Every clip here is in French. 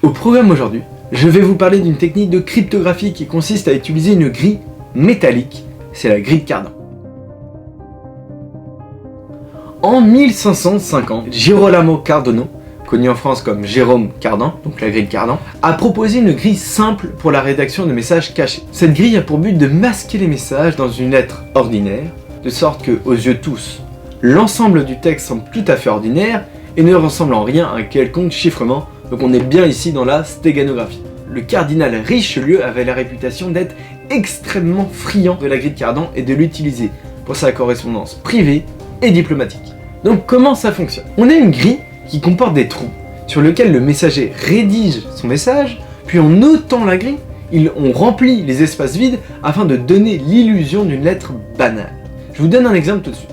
Au programme aujourd'hui, je vais vous parler d'une technique de cryptographie qui consiste à utiliser une grille métallique, c'est la grille de Cardan. En 1550, Girolamo Cardano, connu en France comme Jérôme Cardan, donc la grille de Cardan, a proposé une grille simple pour la rédaction de messages cachés. Cette grille a pour but de masquer les messages dans une lettre ordinaire, de sorte que, aux yeux de tous, l'ensemble du texte semble tout à fait ordinaire et ne ressemble en rien à un quelconque chiffrement, donc on est bien ici dans la stéganographie. Le cardinal Richelieu avait la réputation d'être extrêmement friand de la grille de Cardan et de l'utiliser pour sa correspondance privée et diplomatique. Donc comment ça fonctionne? On a une grille qui comporte des trous sur lesquels le messager rédige son message, puis en ôtant la grille, on remplit les espaces vides afin de donner l'illusion d'une lettre banale. Je vous donne un exemple tout de suite.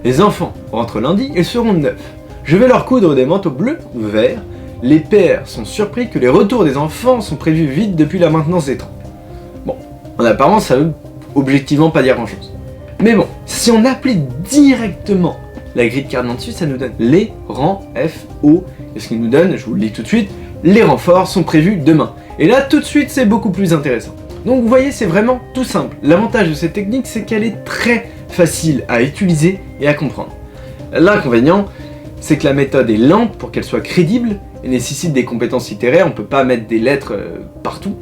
Les enfants rentrent lundi, ils seront 9. Je vais leur coudre des manteaux bleus ou verts. Les pères sont surpris que les retours des enfants sont prévus vite depuis la maintenance des trains. Bon, en apparence, ça veut objectivement pas dire grand chose. Mais bon, si on applique directement la grille de Cardan dessus, ça nous donne les rangs F, O, et ce qui nous donne, je vous le lis tout de suite, les renforts sont prévus demain. Et là, tout de suite, c'est beaucoup plus intéressant. Donc vous voyez, c'est vraiment tout simple. L'avantage de cette technique, c'est qu'elle est très facile à utiliser et à comprendre. L'inconvénient, c'est que la méthode est lente pour qu'elle soit crédible et nécessite des compétences littéraires, on peut pas mettre des lettres partout.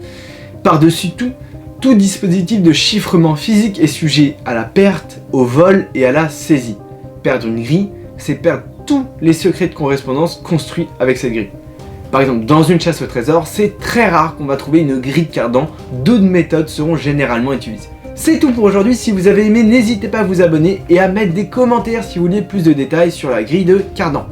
Par-dessus tout dispositif de chiffrement physique est sujet à la perte, au vol et à la saisie. Perdre une grille, c'est perdre tous les secrets de correspondance construits avec cette grille. Par exemple, dans une chasse au trésor, c'est très rare qu'on va trouver une grille de Cardan, d'autres méthodes seront généralement utilisées. C'est tout pour aujourd'hui, si vous avez aimé, n'hésitez pas à vous abonner et à mettre des commentaires si vous voulez plus de détails sur la grille de Cardan.